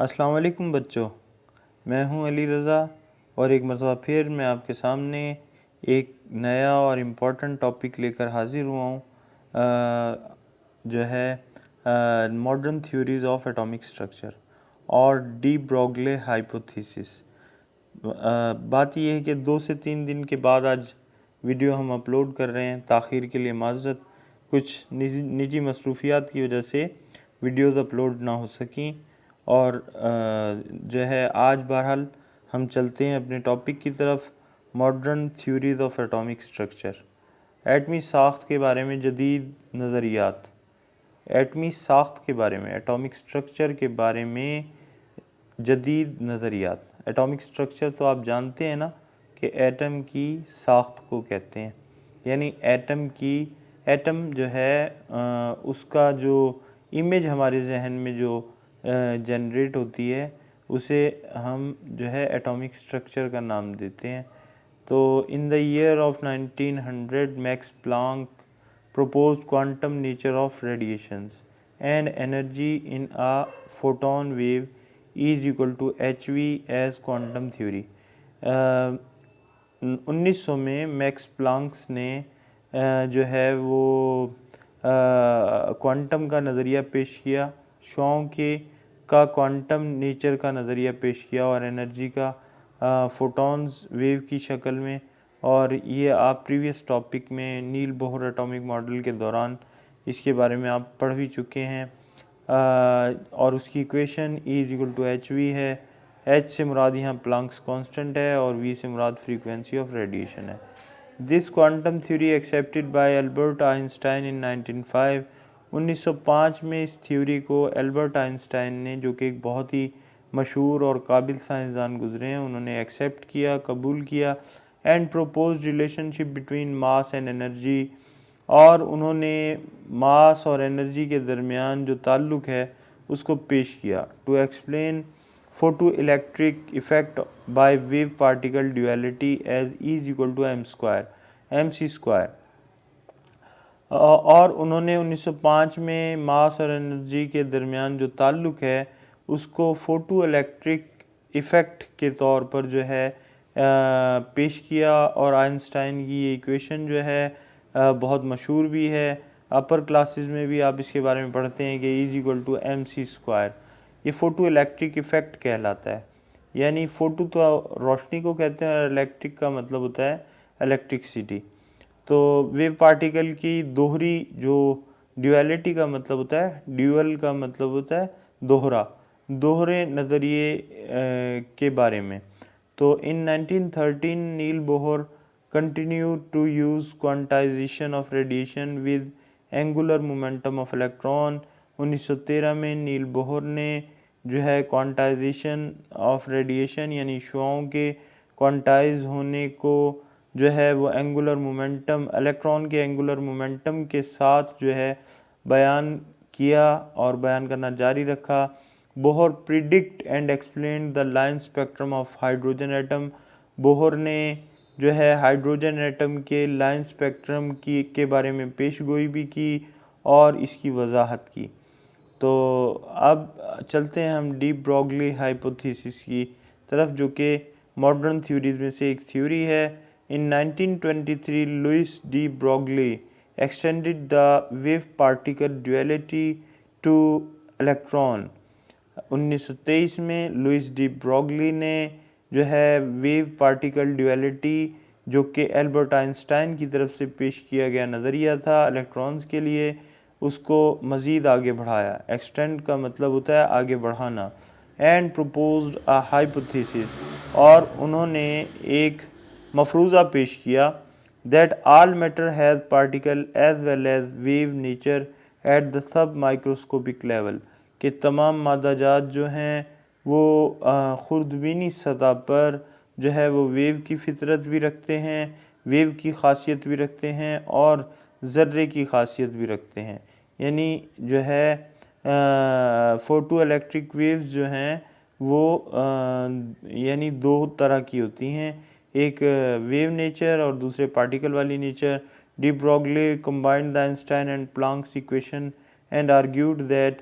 अस्सलाम वालेकुम बच्चों, मैं हूं अली रज़ा और एक मरतबा फिर मैं आपके सामने एक नया और इम्पोर्टेंट टॉपिक लेकर हाज़िर हुआ हूं, जो है modern theories of atomic structure और डी ब्रोगली हाइपोथेसिस। बात यह है कि 2 से 3 दिन के बाद आज वीडियो हम अपलोड कर रहे हैं। ताख़ीर के लिए माज़रत, कुछ निजी मसरूफियात की वजह से वीडियोज़ अपलोड ना हो सकें। और जो है आज बहरहाल हम चलते हैं अपने टॉपिक की तरफ, modern theories of atomic structure. एटमी साख्त के बारे में जदीद नज़रियात, एटमी साख्त के बारे में, एटॉमिक स्ट्रक्चर के बारे में जदीद नज़रियात। एटॉमिक स्ट्रक्चर तो आप जानते हैं ना कि एटम की साख्त को कहते हैं, यानी एटम जो है उसका जो इमेज हमारे जहन में जो जनरेट होती है उसे हम जो है एटॉमिक स्ट्रक्चर का नाम देते हैं। तो in the year of 1900 Max Planck proposed quantum nature of radiations and energy in a photon wave is equal to hv as quantum theory। 1900 में मैक्स प्लैंक्स ने जो है वो क्वांटम का नज़रिया पेश किया, शुआओं के का क्वांटम नेचर का नज़रिया पेश किया और एनर्जी का फोटॉन्स वेव की शक्ल में। और ये आप प्रीवियस टॉपिक में नील बोहर एटॉमिक मॉडल के दौरान इसके बारे में आप पढ़ भी चुके हैं। और उसकी इक्वेशन E=hv है। h से मुराद यहाँ प्लैंक्स कांस्टेंट है और v से मुराद फ्रीक्वेंसी ऑफ रेडिएशन है। This quantum theory accepted by Albert Einstein in 1905। 1905 में इस थ्योरी को एल्बर्ट आइंस्टाइन ने, जो कि एक बहुत ही मशहूर और काबिल साइंसदान गुजरे हैं, उन्होंने एक्सेप्ट किया, कबूल किया। And propose relationship between mass and energy, और उन्होंने मास और एनर्जी के दरमियान जो ताल्लुक़ है उसको पेश किया। To explain photo electric effect by wave particle duality as E=mc²। और उन्होंने 1905 में मास और एनर्जी के दरमियान जो ताल्लुक़ है उसको फोटो इलेक्ट्रिक इफ़ेक्ट के तौर पर जो है पेश किया। और आइंस्टाइन की ये इक्वेशन जो है बहुत मशहूर भी है। अपर क्लासेस में भी आप इसके बारे में पढ़ते हैं कि E=mc²। ये फ़ोटो इलेक्ट्रिक इफ़ेक्ट कहलाता है। यानी फ़ोटो तो रोशनी को कहते हैं और इलेक्ट्रिक का मतलब होता है इलेक्ट्रिसिटी। तो वेव पार्टिकल की दोहरी जो ड्यूअलिटी का मतलब होता है, ड्यूअल का मतलब होता है दोहरे नज़रिए के बारे में। तो इन 1913 नील Bohr continued to use quantization of radiation with angular momentum of electron। 1913 में नील बोहर ने जो है क्वांटाइजेशन ऑफ रेडिएशन यानी शुआओं के क्वांटाइज होने को जो है वो एंगुलर मोमेंटम, इलेक्ट्रॉन के एंगुलर मोमेंटम के साथ जो है बयान किया और बयान करना जारी रखा। Bohr predict and explain the line spectrum of hydrogen atom. Bohr ने जो है हाइड्रोजन एटम के लाइन स्पेक्ट्रम के बारे में पेशगोई भी की और इसकी वजाहत की। तो अब चलते हैं हम डी ब्रोगली हाइपोथेसिस की तरफ, जो कि मॉडर्न थ्योरीज में से एक थ्योरी है। In 1923 Louis de Broglie extended the wave particle duality to electron. 1923 में लुइस डी ब्रोगली ने जो है वेव पार्टिकल ड्यूअलिटी, जो कि एल्बर्ट आइंस्टाइन की तरफ से पेश किया गया नज़रिया था इलेक्ट्रॉन्स के लिए, उसको मज़ीद आगे बढ़ाया। एक्सटेंड का मतलब होता है आगे बढ़ाना। एंड प्रपोज्ड अ हाइपोथेसिस, और उन्होंने एक मफरूज़ा पेश किया that all matter has particle as well as wave nature at the sub microscopic level, कि तमाम मादाजात जो हैं वो खुर्दबीनी सतह पर जो है वो वेव की फितरत भी रखते हैं, वेव की खासियत भी रखते हैं और ज़र्रे की खासियत भी रखते हैं। यानी जो है फोटो इलेक्ट्रिक वेव्स जो हैं वो यानी दो तरह की होती हैं, एक वेव नेचर और दूसरे पार्टिकल वाली nature. De Broglie combined the Einstein and Planck's equation and argued that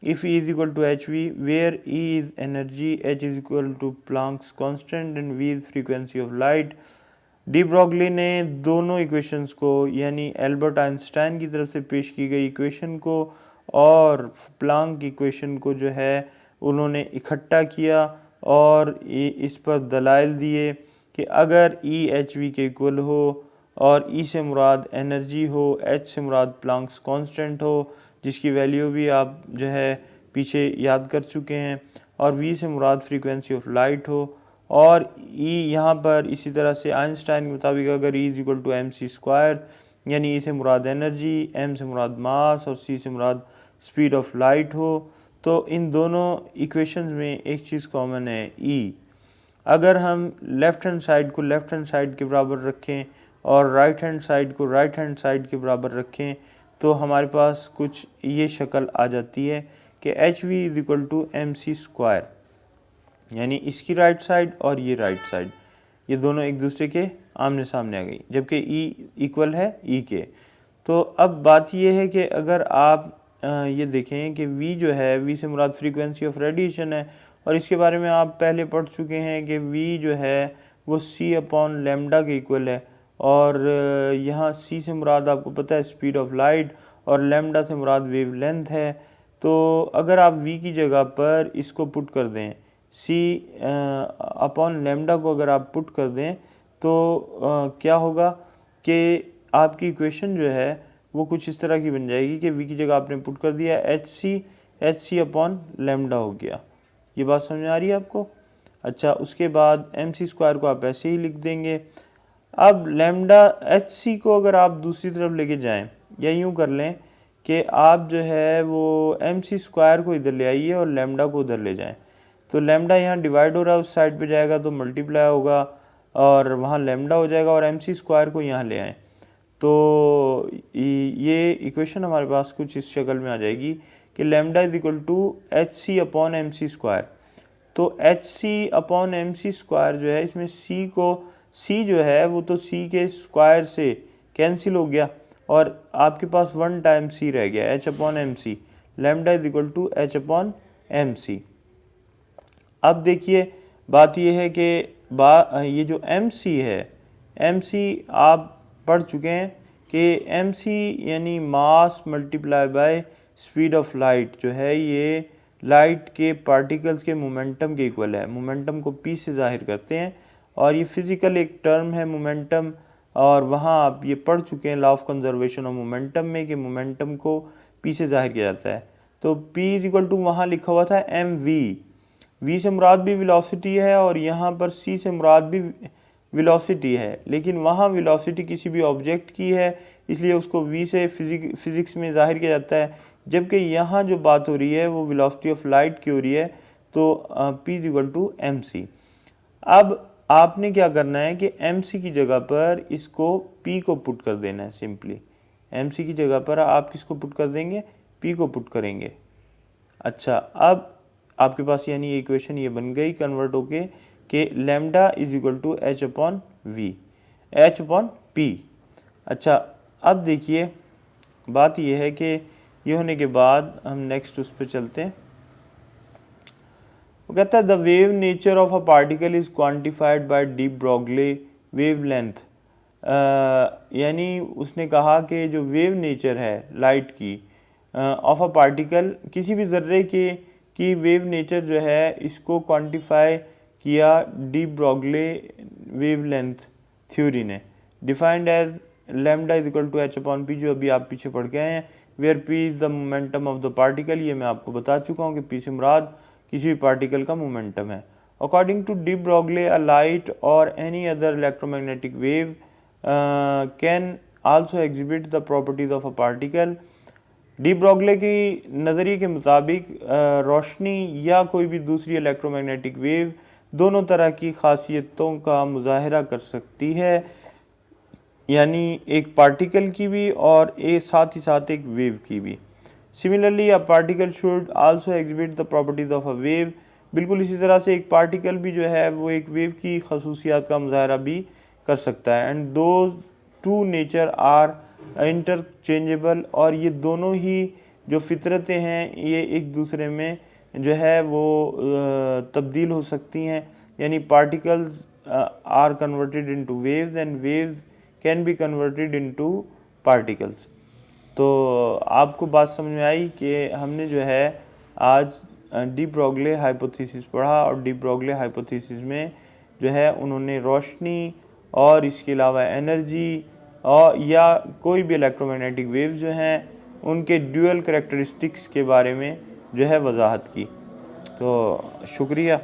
if E is equal to hv, where E is energy, h is equal to Planck's constant and v is frequency of light। De Broglie ने दोनों equations को, यानी Albert Einstein की तरफ से पेश की गई इक्वेशन को और प्लांक इक्वेशन को जो है उन्होंने इकट्ठा किया और इस पर दलाइल दिए कि अगर ई एच वी के इक्वल हो और ई से मुराद एनर्जी हो, एच से मुराद प्लांक्स कांस्टेंट हो जिसकी वैल्यू भी आप जो है पीछे याद कर चुके हैं, और वी से मुराद फ्रीक्वेंसी ऑफ लाइट हो, और ई यहाँ पर इसी तरह से आइंस्टाइन के मुताबिक अगर E is equal to M C square, यानी ई से मुराद एनर्जी, एम से मुराद मास और सी से मुराद स्पीड ऑफ लाइट हो, तो इन दोनों इक्वेशंस में एक चीज़ कॉमन है ई। अगर हम लेफ़्ट हैंड साइड को लेफ़्ट हैंड साइड के बराबर रखें और राइट हैंड साइड को राइट हैंड साइड के बराबर रखें तो हमारे पास कुछ ये शक्ल आ जाती है कि H V is equal to M C square, यानी इसकी राइट साइड और ये राइट साइड, ये दोनों एक दूसरे के आमने सामने आ गई, जबकि ई इक्वल है ई के। तो अब बात ये है कि अगर आप ये देखें कि v जो है, v से मुराद फ्रीक्वेंसी ऑफ रेडिएशन है, और इसके बारे में आप पहले पढ़ चुके हैं कि v जो है वो c अपॉन लेमडा के इक्वल है, और यहाँ c से मुराद आपको पता है स्पीड ऑफ लाइट और लेमडा से मुराद वेव लेंथ है। तो अगर आप v की जगह पर इसको पुट कर दें, c अपॉन लेमडा को अगर आप पुट कर दें तो क्या होगा कि आपकी इक्वेशन जो है वो कुछ इस तरह की बन जाएगी कि v की जगह आपने पुट कर दिया एच सी अपॉन लेमडा हो गया। ये बात समझ आ रही है आपको? अच्छा, उसके बाद एम सी स्क्वायर को आप ऐसे ही लिख देंगे। अब लेमडा एच सी को अगर आप दूसरी तरफ लेके जाएं, या यूँ कर लें कि आप जो है वो एम सी स्क्वायर को इधर ले आइए और लेमडा को उधर ले जाएं, तो लेमडा यहाँ डिवाइड हो रहा है, उस साइड पे जाएगा तो मल्टीप्लाई होगा और वहाँ लेमडा हो जाएगा, और एम सी स्क्वायर को यहाँ ले आएँ तो ये इक्वेशन हमारे पास कुछ इस शक्ल में आ जाएगी कि lambda is equal to h c upon M C square. तो h c upon M C square जो है, इसमें सी को, सी जो है वो तो सी के स्क्वायर से कैंसिल हो गया और आपके पास 1 टाइम सी रह गया, H upon M C. Lambda is equal to H upon M C. अब देखिए बात ये है कि ये जो एम सी है, एम सी आप पढ़ चुके हैं कि एम सी यानी मास multiply by speed of light जो है, ये लाइट के पार्टिकल्स के मोमेंटम के इक्वल है। मोमेंटम को पी से जाहिर करते हैं और ये फिज़िकल एक टर्म है मोमेंटम, और वहाँ आप ये पढ़ चुके हैं law of conservation of momentum में कि मोमेंटम को पी से जाहिर किया जाता है। तो पी इज इक्वल टू वहाँ लिखा हुआ था एम वी से मुराद भी वेलोसिटी है और यहाँ पर सी से मुराद भी वेलोसिटी है, लेकिन वहाँ वेलोसिटी किसी भी ऑब्जेक्ट की है इसलिए उसको v से फिज़िक्स में ज़ाहिर किया जाता है, जबकि यहाँ जो बात हो रही है वो वेलोसिटी ऑफ लाइट की हो रही है। तो p is equal to M C. अब आपने क्या करना है कि एम सी की जगह पर इसको p को पुट कर देना है। सिंपली एम सी की जगह पर आप किसको पुट कर देंगे? p को पुट करेंगे। अच्छा, अब आपके पास यानी ये इक्वेशन ये बन गई कन्वर्ट होके कि lambda is equal to H upon V, H upon P. अच्छा, अब देखिए बात यह है कि ये होने के बाद हम नेक्स्ट उस पर चलते हैं। वो कहता है the wave nature of a particle is quantified by de Broglie wavelength. यानी उसने कहा कि जो वेव नेचर है लाइट की ऑफ अ पार्टिकल, किसी भी ज़र्रे की वेव नेचर जो है इसको क्वांटिफाई किया de Broglie wavelength theory ने, defined as lambda is equal to H upon p, जो अभी आप पीछे पढ़ के आए हैं, where p is the momentum of the particle. ये मैं आपको बता चुका हूँ कि पी से मुराद किसी भी पार्टिकल का मोमेंटम है। According to de Broglie a light और any other electromagnetic wave can also exhibit the properties of a particle. De Broglie की नज़रिए के मुताबिक रोशनी या कोई भी दूसरी इलेक्ट्रोमैग्नेटिक वेव दोनों तरह की खासियतों का मुजाहरा कर सकती है, यानी एक पार्टिकल की भी और साथ ही साथ एक वेव की भी। Similarly a particle should also exhibit the properties of a wave. बिल्कुल इसी तरह से एक पार्टिकल भी जो है वो एक वेव की खसूसियात का मुजाहरा भी कर सकता है। And those two nature are interchangeable, और ये दोनों ही जो फितरतें हैं ये एक दूसरे में जो है वो तब्दील हो सकती हैं, यानी particles are converted into waves and waves can be converted into particles. तो आपको बात समझ में आई कि हमने जो है आज डी ब्रोगली हाइपोथेसिस पढ़ा, और डी ब्रोगली हाइपोथेसिस में जो है उन्होंने रोशनी और इसके अलावा एनर्जी और या कोई भी इलेक्ट्रोमैग्नेटिक वेव्स जो हैं उनके ड्यूअल करैक्टरिस्टिक्स के बारे में जो है वजाहत की। तो शुक्रिया।